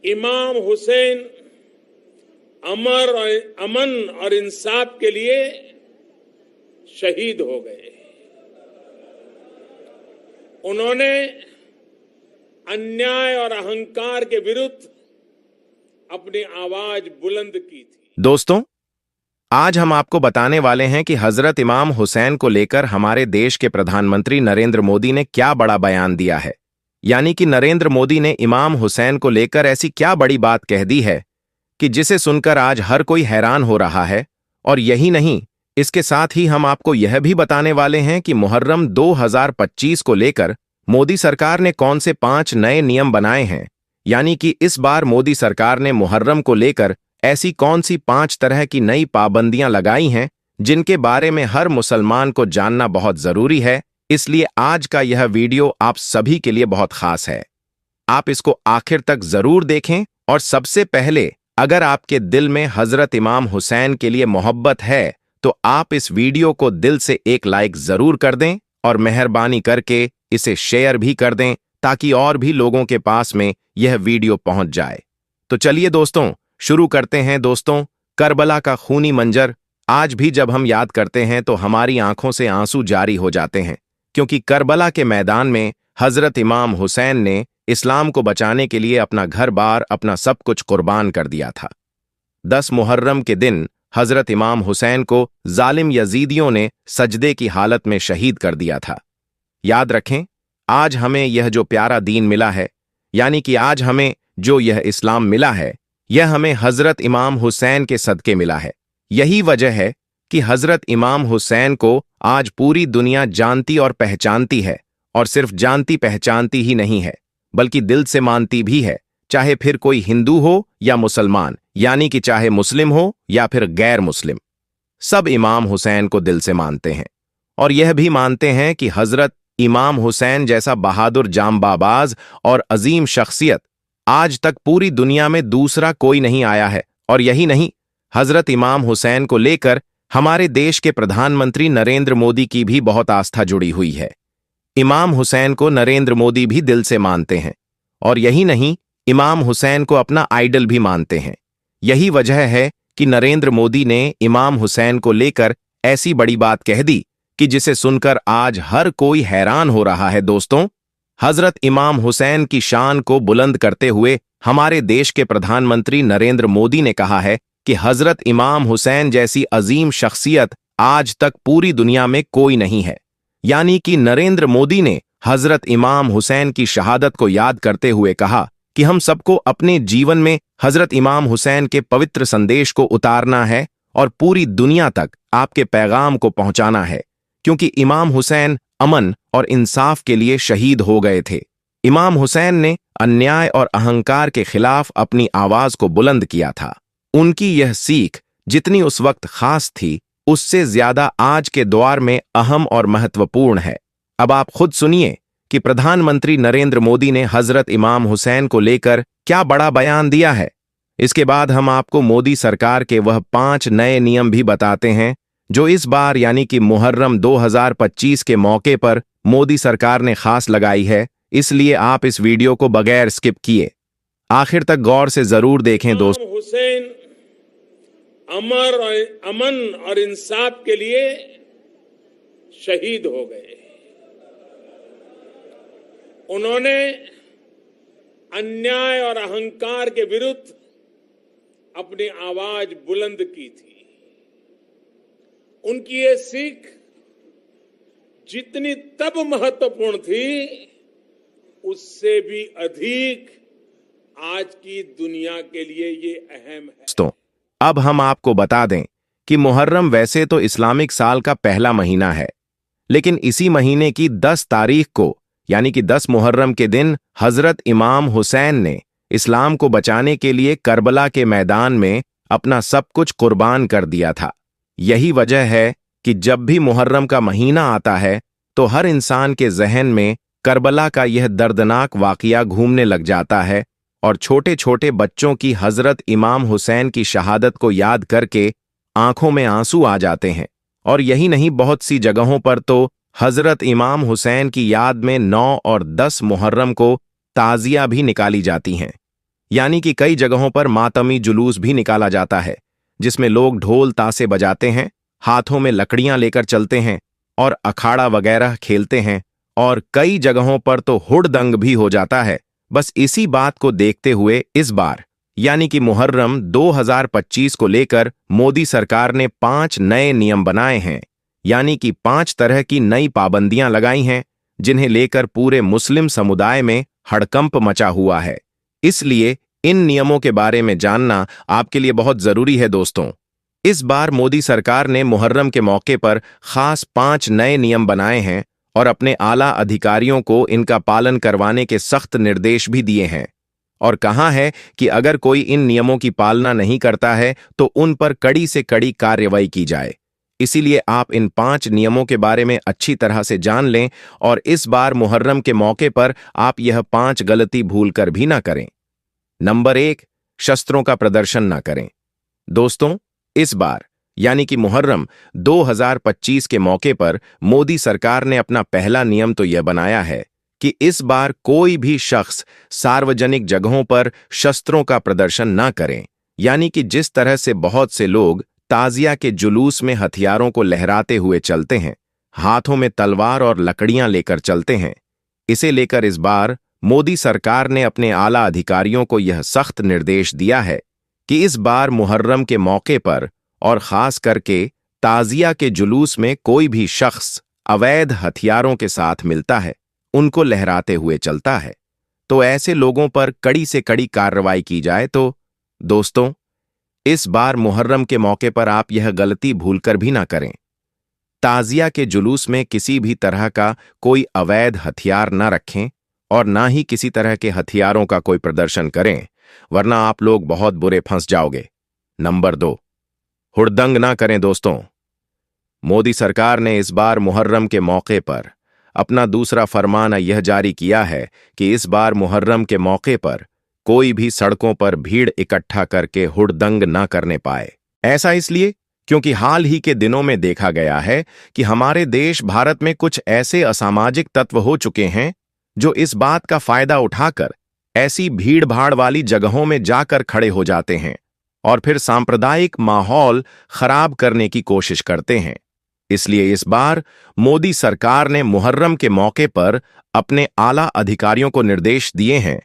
इमाम हुसैन अमन और इंसाफ के लिए शहीद हो गए। उन्होंने अन्याय और अहंकार के विरुद्ध अपनी आवाज बुलंद की थी। दोस्तों, आज हम आपको बताने वाले हैं कि हजरत इमाम हुसैन को लेकर हमारे देश के प्रधानमंत्री नरेंद्र मोदी ने क्या बड़ा बयान दिया है। यानी कि नरेंद्र मोदी ने इमाम हुसैन को लेकर ऐसी क्या बड़ी बात कह दी है कि जिसे सुनकर आज हर कोई हैरान हो रहा है। और यही नहीं, इसके साथ ही हम आपको यह भी बताने वाले हैं कि मुहर्रम 2025 को लेकर मोदी सरकार ने कौन से 5 नए नियम बनाए हैं। यानी कि इस बार मोदी सरकार ने मुहर्रम को लेकर ऐसी कौन सी 5 तरह की नई पाबंदियां लगाई हैं जिनके बारे में हर मुसलमान को जानना बहुत जरूरी है। इसलिए आज का यह वीडियो आप सभी के लिए बहुत खास है। आप इसको आखिर तक जरूर देखें। और सबसे पहले, अगर आपके दिल में हजरत इमाम हुसैन के लिए मोहब्बत है तो आप इस वीडियो को दिल से एक लाइक जरूर कर दें और मेहरबानी करके इसे शेयर भी कर दें ताकि और भी लोगों के पास में यह वीडियो पहुंच जाए। तो चलिए दोस्तों, शुरू करते हैं। दोस्तों, करबला का खूनी मंजर आज भी जब हम याद करते हैं तो हमारी आंखों से आंसू जारी हो जाते हैं, क्योंकि करबला के मैदान में हजरत इमाम हुसैन ने इस्लाम को बचाने के लिए अपना घर बार, अपना सब कुछ कुर्बान कर दिया था। 10 मुहर्रम के दिन हजरत इमाम हुसैन को जालिम यजीदियों ने सजदे की हालत में शहीद कर दिया था। याद रखें, आज हमें यह जो प्यारा दीन मिला है, यानी कि आज हमें जो यह इस्लाम मिला है, यह हमें हजरत इमाम हुसैन के सदके मिला है। यही वजह है कि हजरत इमाम हुसैन को आज पूरी दुनिया जानती और पहचानती है। और सिर्फ जानती पहचानती ही नहीं है, बल्कि दिल से मानती भी है। चाहे फिर कोई हिंदू हो या मुसलमान, यानी कि चाहे मुस्लिम हो या फिर गैर मुस्लिम, सब इमाम हुसैन को दिल से मानते हैं। और यह भी मानते हैं कि हजरत इमाम हुसैन जैसा बहादुर जांबाबाज और अजीम शख्सियत आज तक पूरी दुनिया में दूसरा कोई नहीं आया है। और यही नहीं, हजरत इमाम हुसैन को लेकर हमारे देश के प्रधानमंत्री नरेंद्र मोदी की भी बहुत आस्था जुड़ी हुई है। इमाम हुसैन को नरेंद्र मोदी भी दिल से मानते हैं। और यही नहीं, इमाम हुसैन को अपना आइडल भी मानते हैं। यही वजह है कि नरेंद्र मोदी ने इमाम हुसैन को लेकर ऐसी बड़ी बात कह दी कि जिसे सुनकर आज हर कोई हैरान हो रहा है। दोस्तों, हजरत इमाम हुसैन की शान को बुलंद करते हुए हमारे देश के प्रधानमंत्री नरेंद्र मोदी ने कहा है कि हजरत इमाम हुसैन जैसी अजीम शख्सियत आज तक पूरी दुनिया में कोई नहीं है। यानी कि नरेंद्र मोदी ने हजरत इमाम हुसैन की शहादत को याद करते हुए कहा कि हम सबको अपने जीवन में हजरत इमाम हुसैन के पवित्र संदेश को उतारना है और पूरी दुनिया तक आपके पैगाम को पहुंचाना है, क्योंकि इमाम हुसैन अमन और इंसाफ के लिए शहीद हो गए थे। इमाम हुसैन ने अन्याय और अहंकार के खिलाफ अपनी आवाज को बुलंद किया था। उनकी यह सीख जितनी उस वक्त खास थी, उससे ज्यादा आज के दौर में अहम और महत्वपूर्ण है। अब आप खुद सुनिए कि प्रधानमंत्री नरेंद्र मोदी ने हजरत इमाम हुसैन को लेकर क्या बड़ा बयान दिया है। इसके बाद हम आपको मोदी सरकार के वह 5 नए नियम भी बताते हैं जो इस बार यानी कि मुहर्रम 2025 के मौके पर मोदी सरकार ने खास लगाई है। इसलिए आप इस वीडियो को बगैर स्किप किए आखिर तक गौर से जरूर देखें। दोस्तों, हुसैन अमन और इंसाफ के लिए शहीद हो गए। उन्होंने अन्याय और अहंकार के विरुद्ध अपनी आवाज बुलंद की थी। उनकी ये सीख जितनी तब महत्वपूर्ण थी, उससे भी अधिक आज की दुनिया के लिए ये अहम है। दोस्तों, अब हम आपको बता दें कि मुहर्रम वैसे तो इस्लामिक साल का पहला महीना है, लेकिन इसी महीने की 10 तारीख को यानी कि 10 मुहर्रम के दिन हजरत इमाम हुसैन ने इस्लाम को बचाने के लिए करबला के मैदान में अपना सब कुछ कुर्बान कर दिया था। यही वजह है कि जब भी मुहर्रम का महीना आता है तो हर इंसान के जहन में करबला का यह दर्दनाक वाकया घूमने लग जाता है और छोटे छोटे बच्चों की हजरत इमाम हुसैन की शहादत को याद करके आंखों में आंसू आ जाते हैं। और यही नहीं, बहुत सी जगहों पर तो हजरत इमाम हुसैन की याद में 9 और 10 मुहर्रम को ताजिया भी निकाली जाती हैं। यानी कि कई जगहों पर मातमी जुलूस भी निकाला जाता है, जिसमें लोग ढोल तासे बजाते हैं, हाथों में लकड़ियां लेकर चलते हैं और अखाड़ा वगैरह खेलते हैं, और कई जगहों पर तो हुड़दंग भी हो जाता है। बस इसी बात को देखते हुए इस बार यानी कि मुहर्रम 2025 को लेकर मोदी सरकार ने 5 नए नियम बनाए हैं, यानी कि 5 तरह की नई पाबंदियां लगाई हैं, जिन्हें लेकर पूरे मुस्लिम समुदाय में हड़कंप मचा हुआ है। इसलिए इन नियमों के बारे में जानना आपके लिए बहुत जरूरी है दोस्तों। इस बार मोदी सरकार ने मुहर्रम के मौके पर खास 5 नए नियम बनाए हैं और अपने आला अधिकारियों को इनका पालन करवाने के सख्त निर्देश भी दिए हैं, और कहा है कि अगर कोई इन नियमों की पालना नहीं करता है तो उन पर कड़ी से कड़ी कार्रवाई की जाए। इसीलिए आप इन 5 नियमों के बारे में अच्छी तरह से जान लें और इस बार मुहर्रम के मौके पर आप यह 5 गलती भूलकर भी ना करें। नंबर 1, शस्त्रों का प्रदर्शन ना करें। दोस्तों, इस बार यानी कि मुहर्रम 2025 के मौके पर मोदी सरकार ने अपना पहला नियम तो यह बनाया है कि इस बार कोई भी शख्स सार्वजनिक जगहों पर शस्त्रों का प्रदर्शन ना करें, यानी कि जिस तरह से बहुत से लोग ताजिया के जुलूस में हथियारों को लहराते हुए चलते हैं, हाथों में तलवार और लकड़ियां लेकर चलते हैं, इसे लेकर इस बार मोदी सरकार ने अपने आला अधिकारियों को यह सख्त निर्देश दिया है कि इस बार मुहर्रम के मौके पर और खास करके ताजिया के जुलूस में कोई भी शख्स अवैध हथियारों के साथ मिलता है, उनको लहराते हुए चलता है, तो ऐसे लोगों पर कड़ी से कड़ी कार्रवाई की जाए। तो दोस्तों, इस बार मुहर्रम के मौके पर आप यह गलती भूलकर भी ना करें। ताजिया के जुलूस में किसी भी तरह का कोई अवैध हथियार ना रखें और ना ही किसी तरह के हथियारों का कोई प्रदर्शन करें, वरना आप लोग बहुत बुरे फंस जाओगे। नंबर 2, हुड़दंग ना करें। दोस्तों, मोदी सरकार ने इस बार मुहर्रम के मौके पर अपना दूसरा फरमान यह जारी किया है कि इस बार मुहर्रम के मौके पर कोई भी सड़कों पर भीड़ इकट्ठा करके हुड़दंग ना करने पाए। ऐसा इसलिए क्योंकि हाल ही के दिनों में देखा गया है कि हमारे देश भारत में कुछ ऐसे असामाजिक तत्व हो चुके हैं जो इस बात का फायदा उठाकर ऐसी भीड़-भाड़ वाली जगहों में जाकर खड़े हो जाते हैं और फिर सांप्रदायिक माहौल खराब करने की कोशिश करते हैं। इसलिए इस बार मोदी सरकार ने मुहर्रम के मौके पर अपने आला अधिकारियों को निर्देश दिए हैं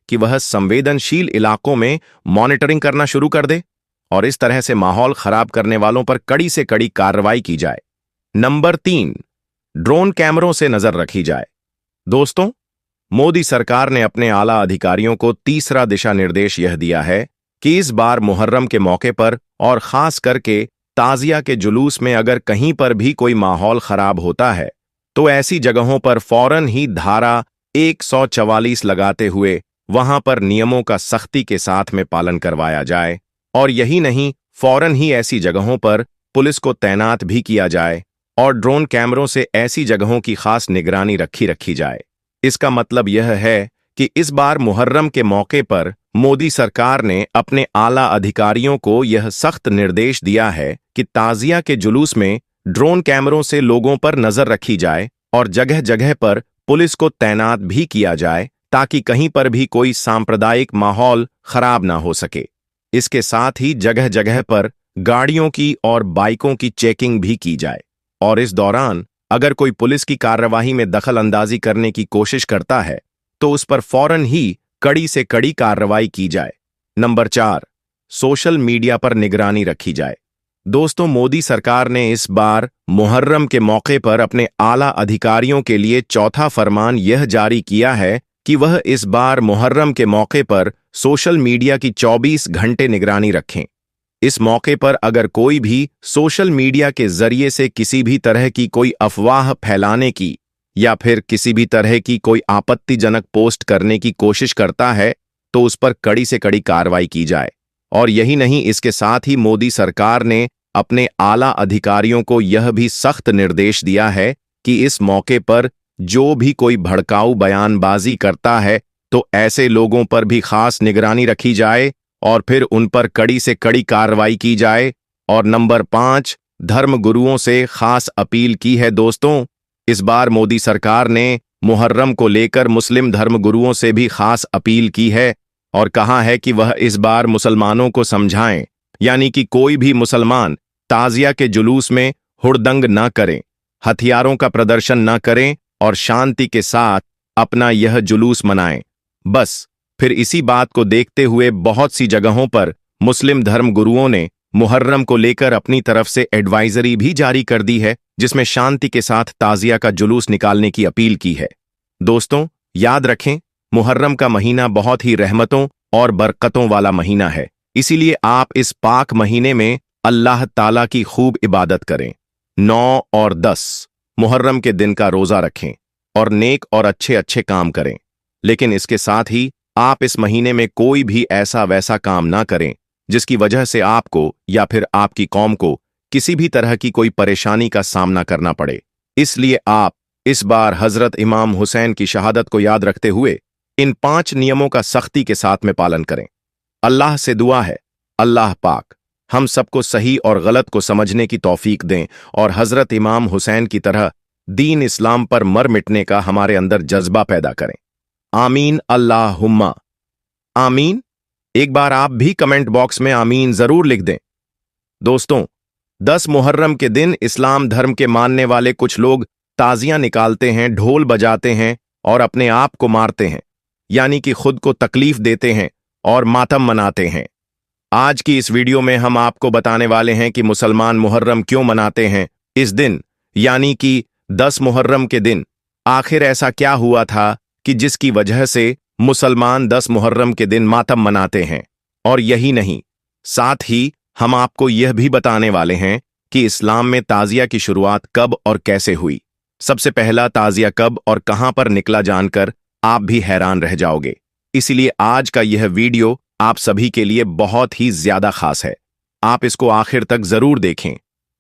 कि वह संवेदनशील इलाकों में मॉनिटरिंग करना शुरू कर दे और इस तरह से माहौल खराब करने वालों पर कड़ी से कड़ी कार्रवाई की जाए। नंबर 3, ड्रोन कैमरों से नजर रखी जाए। दोस्तों, मोदी सरकार ने अपने आला अधिकारियों को तीसरा दिशा निर्देश यह दिया है कि इस बार मुहर्रम के मौके पर और खास करके ताजिया के जुलूस में अगर कहीं पर भी कोई माहौल खराब होता है तो ऐसी जगहों पर फौरन ही धारा 144 लगाते हुए वहां पर नियमों का सख्ती के साथ में पालन करवाया जाए, और यही नहीं, फौरन ही ऐसी जगहों पर पुलिस को तैनात भी किया जाए और ड्रोन कैमरों से ऐसी जगहों की खास निगरानी रखी जाए। इसका मतलब यह है कि इस बार मुहर्रम के मौके पर मोदी सरकार ने अपने आला अधिकारियों को यह सख्त निर्देश दिया है कि ताजिया के जुलूस में ड्रोन कैमरों से लोगों पर नजर रखी जाए और जगह जगह पर पुलिस को तैनात भी किया जाए ताकि कहीं पर भी कोई सांप्रदायिक माहौल खराब ना हो सके। इसके साथ ही जगह जगह पर गाड़ियों की और बाइकों की चेकिंग भी की जाए और इस दौरान अगर कोई पुलिस की कार्रवाई में दखल अंदाजी करने की कोशिश करता है तो उस पर फौरन ही कड़ी से कड़ी कार्रवाई की जाए। नंबर 4, सोशल मीडिया पर निगरानी रखी जाए। दोस्तों, मोदी सरकार ने इस बार मुहर्रम के मौके पर अपने आला अधिकारियों के लिए चौथा फरमान यह जारी किया है कि वह इस बार मुहर्रम के मौके पर सोशल मीडिया की 24 घंटे निगरानी रखें। इस मौके पर अगर कोई भी सोशल मीडिया के जरिए से किसी भी तरह की कोई अफवाह फैलाने की या फिर किसी भी तरह की कोई आपत्तिजनक पोस्ट करने की कोशिश करता है तो उस पर कड़ी से कड़ी कार्रवाई की जाए। और यही नहीं, इसके साथ ही मोदी सरकार ने अपने आला अधिकारियों को यह भी सख्त निर्देश दिया है कि इस मौके पर जो भी कोई भड़काऊ बयानबाजी करता है तो ऐसे लोगों पर भी खास निगरानी रखी जाए और फिर उन पर कड़ी से कड़ी कार्रवाई की जाए। और नंबर 5, धर्म गुरुओं से खास अपील की है। दोस्तों, इस बार मोदी सरकार ने मुहर्रम को लेकर मुस्लिम धर्म गुरुओं से भी खास अपील की है और कहा है कि वह इस बार मुसलमानों को समझाएं, यानी कि कोई भी मुसलमान ताजिया के जुलूस में हुड़दंग न करें, हथियारों का प्रदर्शन न करें और शांति के साथ अपना यह जुलूस मनाएं। बस फिर इसी बात को देखते हुए बहुत सी जगहों पर मुस्लिम धर्म गुरुओं ने मुहर्रम को लेकर अपनी तरफ से एडवाइजरी भी जारी कर दी है, जिसमें शांति के साथ ताजिया का जुलूस निकालने की अपील की है। दोस्तों, याद रखें, मुहर्रम का महीना बहुत ही रहमतों और बरकतों वाला महीना है, इसीलिए आप इस पाक महीने में अल्लाह ताला की खूब इबादत करें। 9 और 10 मुहर्रम के दिन का रोजा रखें और नेक और अच्छे अच्छे काम करें। लेकिन इसके साथ ही आप इस महीने में कोई भी ऐसा वैसा काम ना करें जिसकी वजह से आपको या फिर आपकी कौम को किसी भी तरह की कोई परेशानी का सामना करना पड़े। इसलिए आप इस बार हजरत इमाम हुसैन की शहादत को याद रखते हुए इन 5 नियमों का सख्ती के साथ में पालन करें। अल्लाह से दुआ है, अल्लाह पाक हम सबको सही और गलत को समझने की तौफीक दें और हजरत इमाम हुसैन की तरह दीन इस्लाम पर मर मिटने का हमारे अंदर जज्बा पैदा करें। आमीन अल्लाहुम्मा आमीन। एक बार आप भी कमेंट बॉक्स में आमीन जरूर लिख दें। दोस्तों, 10 मुहर्रम के दिन इस्लाम धर्म के मानने वाले कुछ लोग ताजियां निकालते हैं, ढोल बजाते हैं और अपने आप को मारते हैं, यानी कि खुद को तकलीफ देते हैं और मातम मनाते हैं। आज की इस वीडियो में हम आपको बताने वाले हैं कि मुसलमान मुहर्रम क्यों मनाते हैं इस दिन, यानी कि 10 मुहर्रम के दिन। आखिर ऐसा क्या हुआ था कि जिसकी वजह से मुसलमान 10 मुहर्रम के दिन मातम मनाते हैं। और यही नहीं, साथ ही हम आपको यह भी बताने वाले हैं कि इस्लाम में ताजिया की शुरुआत कब और कैसे हुई। सबसे पहला ताजिया कब और कहां पर निकला जानकर आप भी हैरान रह जाओगे। इसीलिए आज का यह वीडियो आप सभी के लिए बहुत ही ज्यादा खास है। आप इसको आखिर तक जरूर देखें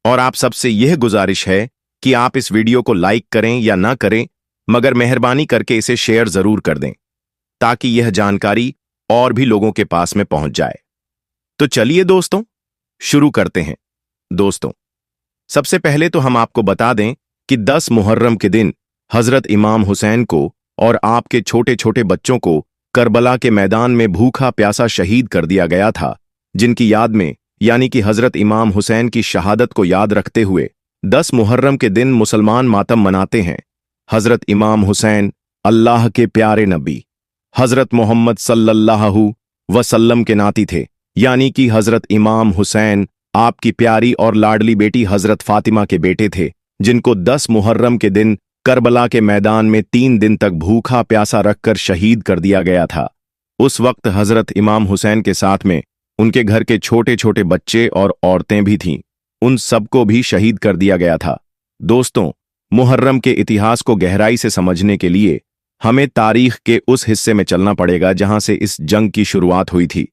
और आप सबसे यह गुजारिश है कि आप इस वीडियो को लाइक करें या ना करें, मगर मेहरबानी करके इसे शेयर जरूर कर दें ताकि यह जानकारी और भी लोगों के पास में पहुंच जाए। तो चलिए दोस्तों, शुरू करते हैं। दोस्तों, सबसे पहले तो हम आपको बता दें कि 10 मुहर्रम के दिन हजरत इमाम हुसैन को और आपके छोटे छोटे बच्चों को करबला के मैदान में भूखा प्यासा शहीद कर दिया गया था, जिनकी याद में, यानी कि हजरत इमाम हुसैन की शहादत को याद रखते हुए 10 मुहर्रम के दिन मुसलमान मातम मनाते हैं। हजरत इमाम हुसैन अल्लाह के प्यारे नबी हजरत मोहम्मद सल्लल्लाहु वसल्लम के नाती थे, यानी कि हजरत इमाम हुसैन आपकी प्यारी और लाडली बेटी हजरत फातिमा के बेटे थे, जिनको 10 मुहर्रम के दिन करबला के मैदान में 3 दिन तक भूखा प्यासा रखकर शहीद कर दिया गया था। उस वक्त हजरत इमाम हुसैन के साथ में उनके घर के छोटे छोटे बच्चे और औरतें भी थीं, उन सबको भी शहीद कर दिया गया था। दोस्तों, मुहर्रम के इतिहास को गहराई से समझने के लिए हमें तारीख के उस हिस्से में चलना पड़ेगा जहां से इस जंग की शुरुआत हुई थी।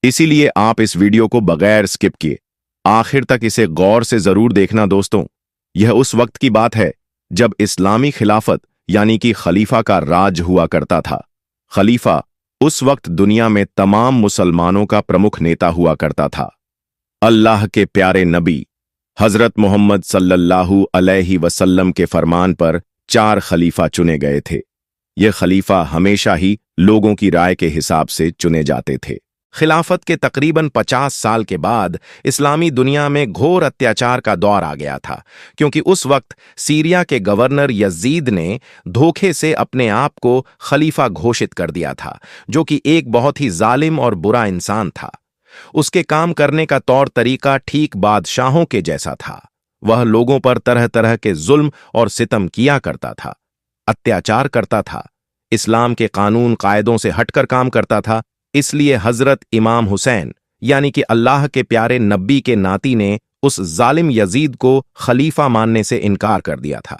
इसीलिए आप इस वीडियो को बगैर स्किप किए आखिर तक इसे गौर से जरूर देखना। दोस्तों, यह उस वक्त की बात है जब इस्लामी खिलाफत यानी कि खलीफा का राज हुआ करता था। खलीफा उस वक्त दुनिया में तमाम मुसलमानों का प्रमुख नेता हुआ करता था। अल्लाह के प्यारे नबी हजरत मोहम्मद सल्लल्लाहु अलैहि वसल्लम के फरमान पर 4 खलीफा चुने गए थे। यह खलीफा हमेशा ही लोगों की राय के हिसाब से चुने जाते थे। खिलाफत के तकरीबन 50 साल के बाद इस्लामी दुनिया में घोर अत्याचार का दौर आ गया था, क्योंकि उस वक्त सीरिया के गवर्नर यजीद ने धोखे से अपने आप को खलीफा घोषित कर दिया था, जो कि एक बहुत ही जालिम और बुरा इंसान था। उसके काम करने का तौर तरीका ठीक बादशाहों के जैसा था। वह लोगों पर तरह तरह के जुल्म और सितम किया करता था, अत्याचार करता था, इस्लाम के कानून कायदों से हटकर काम करता था। इसलिए हजरत इमाम हुसैन यानी कि अल्लाह के प्यारे नबी के नाती ने उस जालिम यजीद को खलीफा मानने से इनकार कर दिया था।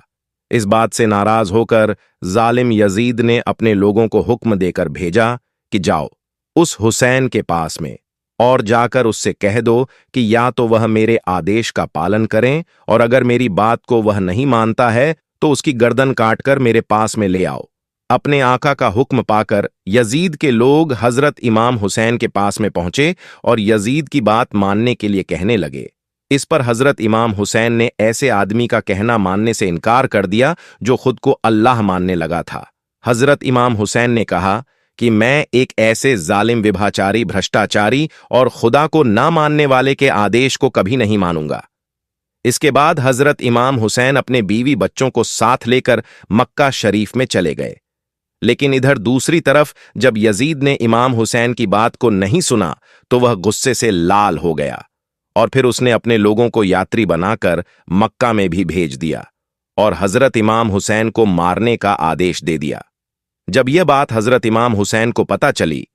इस बात से नाराज होकर जालिम यजीद ने अपने लोगों को हुक्म देकर भेजा कि जाओ उस हुसैन के पास में और जाकर उससे कह दो कि या तो वह मेरे आदेश का पालन करें, और अगर मेरी बात को वह नहीं मानता है तो उसकी गर्दन काटकर मेरे पास में ले आओ। अपने आका का हुक्म पाकर यजीद के लोग हजरत इमाम हुसैन के पास में पहुंचे और यजीद की बात मानने के लिए कहने लगे। इस पर हजरत इमाम हुसैन ने ऐसे आदमी का कहना मानने से इनकार कर दिया जो खुद को अल्लाह मानने लगा था। हजरत इमाम हुसैन ने कहा कि मैं एक ऐसे जालिम विभाचारी भ्रष्टाचारी और खुदा को ना मानने वाले के आदेश को कभी नहीं मानूंगा। इसके बाद हजरत इमाम हुसैन अपने बीवी बच्चों को साथ लेकर मक्का शरीफ में चले गए। लेकिन इधर दूसरी तरफ जब यजीद ने इमाम हुसैन की बात को नहीं सुना तो वह गुस्से से लाल हो गया और फिर उसने अपने लोगों को यात्री बनाकर मक्का में भी भेज दिया और हजरत इमाम हुसैन को मारने का आदेश दे दिया। जब यह बात हजरत इमाम हुसैन को पता चली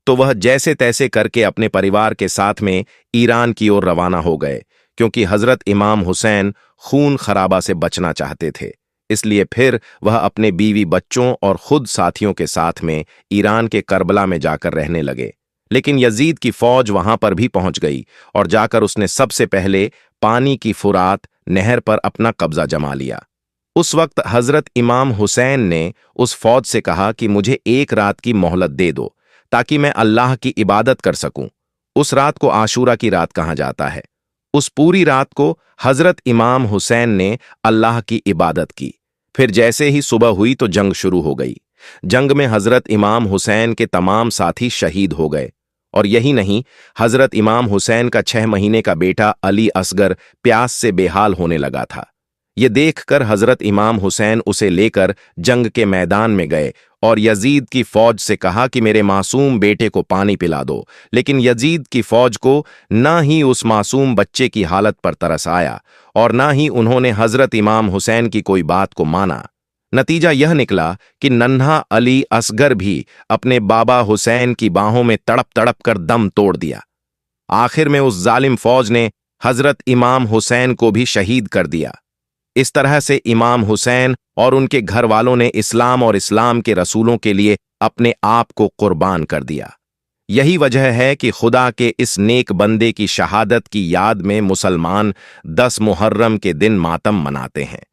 तो वह जैसे तैसे करके अपने परिवार के साथ में ईरान की ओर रवाना हो गए, क्योंकि हजरत इमाम हुसैन खून खराबा से बचना चाहते थे। इसलिए फिर वह अपने बीवी बच्चों और खुद साथियों के साथ में ईरान के करबला में जाकर रहने लगे। लेकिन यजीद की फौज वहां पर भी पहुंच गई और जाकर उसने सबसे पहले पानी की फुरात नहर पर अपना कब्जा जमा लिया। उस वक्त हजरत इमाम हुसैन ने उस फौज से कहा कि मुझे एक रात की मोहलत दे दो ताकि मैं अल्लाह की इबादत कर सकूं। उस रात को आशूरा की रात कहा जाता है। उस पूरी रात को हजरत इमाम हुसैन ने अल्लाह की इबादत की। फिर जैसे ही सुबह हुई तो जंग शुरू हो गई। जंग में हजरत इमाम हुसैन के तमाम साथी शहीद हो गए। और यही नहीं, हजरत इमाम हुसैन का 6 महीने का बेटा अली असगर प्यास से बेहाल होने लगा था। ये देखकर हजरत इमाम हुसैन उसे लेकर जंग के मैदान में गए और यजीद की फौज से कहा कि मेरे मासूम बेटे को पानी पिला दो। लेकिन यजीद की फौज को ना ही उस मासूम बच्चे की हालत पर तरस आया और ना ही उन्होंने हजरत इमाम हुसैन की कोई बात को माना। नतीजा यह निकला कि नन्हा अली असगर भी अपने बाबा हुसैन की बाहों में तड़प तड़प कर दम तोड़ दिया। आखिर में उस जालिम फौज ने हजरत इमाम हुसैन को भी शहीद कर दिया। इस तरह से इमाम हुसैन और उनके घर वालों ने इस्लाम और इस्लाम के रसूलों के लिए अपने आप को कुर्बान कर दिया। यही वजह है कि खुदा के इस नेक बंदे की शहादत की याद में मुसलमान 10 मुहर्रम के दिन मातम मनाते हैं।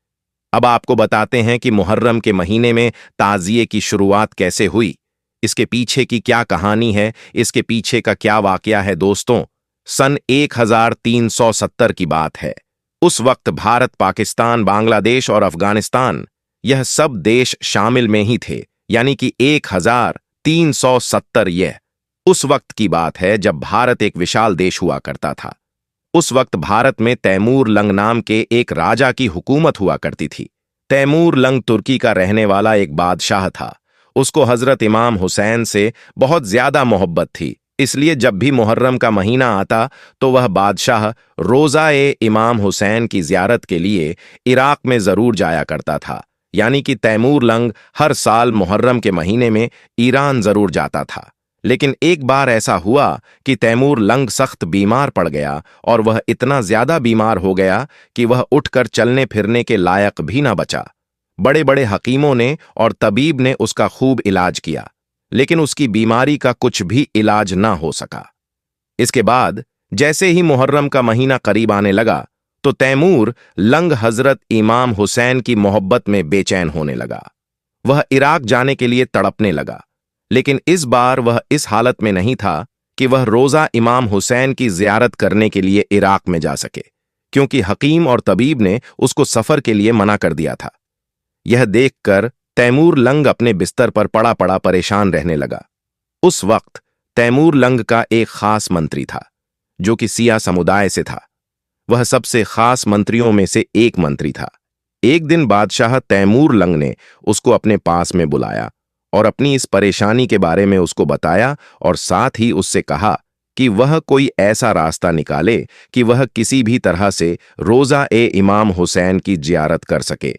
अब आपको बताते हैं कि मुहर्रम के महीने में ताज़िये की शुरुआत कैसे हुई, इसके पीछे की क्या कहानी है, इसके पीछे का क्या वाकया है। दोस्तों, सन 1370 की बात है। उस वक्त भारत, पाकिस्तान, बांग्लादेश और अफगानिस्तान, यह सब देश शामिल में ही थे, यानी कि 1370। यह उस वक्त की बात है जब भारत एक विशाल देश हुआ करता था। उस वक्त भारत में तैमूर लंग नाम के एक राजा की हुकूमत हुआ करती थी। तैमूर लंग तुर्की का रहने वाला एक बादशाह था। उसको हजरत इमाम हुसैन से बहुत ज्यादा मोहब्बत थी। इसलिए जब भी मुहर्रम का महीना आता तो वह बादशाह रोज़ा-ए-इमाम हुसैन की जियारत के लिए इराक में जरूर जाया करता था। यानी कि तैमूर लंग हर साल मुहर्रम के महीने में ईरान जरूर जाता था। लेकिन एक बार ऐसा हुआ कि तैमूर लंग सख्त बीमार पड़ गया और वह इतना ज्यादा बीमार हो गया कि वह उठकर चलने फिरने के लायक भी ना बचा। बड़े बड़े हकीमों ने और तबीब ने उसका खूब इलाज किया, लेकिन उसकी बीमारी का कुछ भी इलाज ना हो सका। इसके बाद जैसे ही मुहर्रम का महीना करीब आने लगा तो तैमूर लंग हजरत इमाम हुसैन की मोहब्बत में बेचैन होने लगा। वह इराक जाने के लिए तड़पने लगा, लेकिन इस बार वह इस हालत में नहीं था कि वह रोजा इमाम हुसैन की जियारत करने के लिए इराक में जा सके, क्योंकि हकीम और तबीब ने उसको सफर के लिए मना कर दिया था। यह देखकर तैमूर लंग अपने बिस्तर पर पड़ा पड़ा परेशान रहने लगा। उस वक्त तैमूर लंग का एक खास मंत्री था जो कि सिया समुदाय से था। वह सबसे खास मंत्रियों में से एक मंत्री था। एक दिन बादशाह तैमूर लंग ने उसको अपने पास में बुलाया और अपनी इस परेशानी के बारे में उसको बताया और साथ ही उससे कहा कि वह कोई ऐसा रास्ता निकाले कि वह किसी भी तरह से रोज़ा-ए-इमाम हुसैन की जियारत कर सके।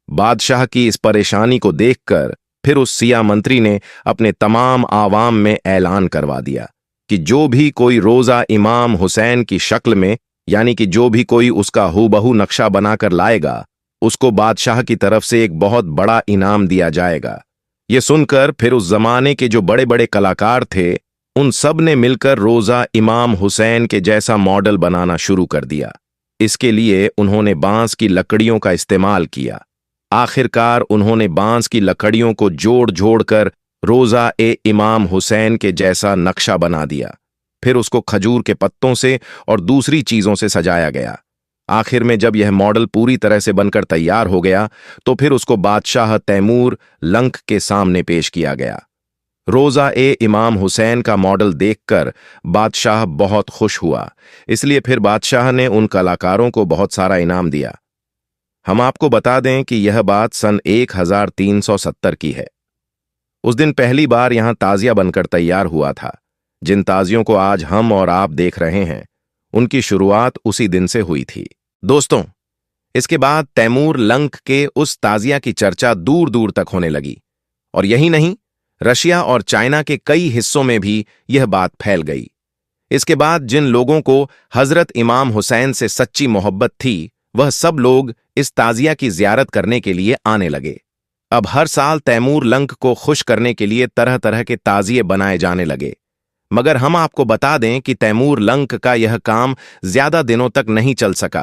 बादशाह की इस परेशानी को देखकर फिर उस सिया मंत्री ने अपने तमाम आवाम में ऐलान करवा दिया कि जो भी कोई रोज़ा इमाम हुसैन की शक्ल में, यानी कि जो भी कोई उसका हूबहू नक्शा बनाकर लाएगा, उसको बादशाह की तरफ से एक बहुत बड़ा इनाम दिया जाएगा। ये सुनकर फिर उस जमाने के जो बड़े बड़े कलाकार थे, उन सब ने मिलकर रोज़ा इमाम हुसैन के जैसा मॉडल बनाना शुरू कर दिया। इसके लिए उन्होंने बांस की लकड़ियों का इस्तेमाल किया। आखिरकार उन्होंने बांस की लकड़ियों को जोड़ जोड़ कर रोज़ा-ए-इमाम हुसैन के जैसा नक्शा बना दिया। फिर उसको खजूर के पत्तों से और दूसरी चीजों से सजाया गया। आखिर में जब यह मॉडल पूरी तरह से बनकर तैयार हो गया तो फिर उसको बादशाह तैमूर लंग के सामने पेश किया गया। रोजा ए इमाम हुसैन का मॉडल देखकर बादशाह बहुत खुश हुआ, इसलिए फिर बादशाह ने उन कलाकारों को बहुत सारा इनाम दिया। हम आपको बता दें कि यह बात सन 1370 की है। उस दिन पहली बार यहां ताजिया बनकर तैयार हुआ था। जिन ताजियों को आज हम और आप देख रहे हैं, उनकी शुरुआत उसी दिन से हुई थी। दोस्तों, इसके बाद तैमूर लंक के उस ताजिया की चर्चा दूर दूर तक होने लगी, और यही नहीं, रशिया और चाइना के कई हिस्सों में भी यह बात फैल गई। इसके बाद जिन लोगों को हजरत इमाम हुसैन से सच्ची मोहब्बत थी, वह सब लोग इस ताजिया की जियारत करने के लिए आने लगे। अब हर साल तैमूर लंक को खुश करने के लिए तरह तरह के ताजिए बनाए जाने लगे। मगर हम आपको बता दें कि तैमूर लंक का यह काम ज्यादा दिनों तक नहीं चल सका,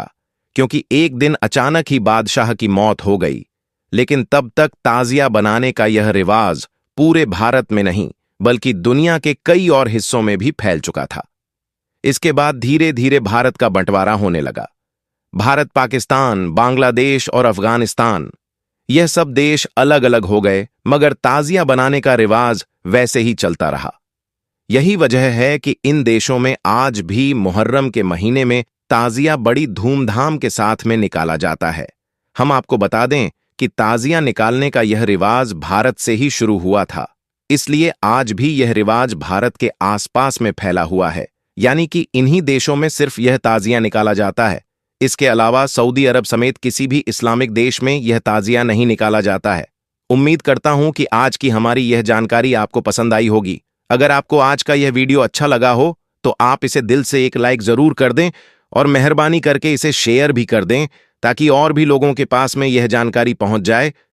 क्योंकि एक दिन अचानक ही बादशाह की मौत हो गई। लेकिन तब तक ताजिया बनाने का यह रिवाज पूरे भारत में नहीं, बल्कि दुनिया के कई और हिस्सों में भी फैल चुका था। इसके बाद धीरे धीरे भारत का बंटवारा होने लगा। भारत, पाकिस्तान, बांग्लादेश और अफगानिस्तान, यह सब देश अलग अलग हो गए, मगर ताजिया बनाने का रिवाज वैसे ही चलता रहा। यही वजह है कि इन देशों में आज भी मुहर्रम के महीने में ताजिया बड़ी धूमधाम के साथ में निकाला जाता है। हम आपको बता दें कि ताजिया निकालने का यह रिवाज भारत से ही शुरू हुआ था, इसलिए आज भी यह रिवाज भारत के आसपास में फैला हुआ है, यानी कि इन्हीं देशों में सिर्फ यह ताजिया निकाला जाता है। इसके अलावा सऊदी अरब समेत किसी भी इस्लामिक देश में यह ताजिया नहीं निकाला जाता है। उम्मीद करता हूं कि आज की हमारी यह जानकारी आपको पसंद आई होगी। अगर आपको आज का यह वीडियो अच्छा लगा हो तो आप इसे दिल से एक लाइक जरूर कर दें, और मेहरबानी करके इसे शेयर भी कर दें, ताकि और भी लोगों के पास में यह जानकारी पहुंच जाए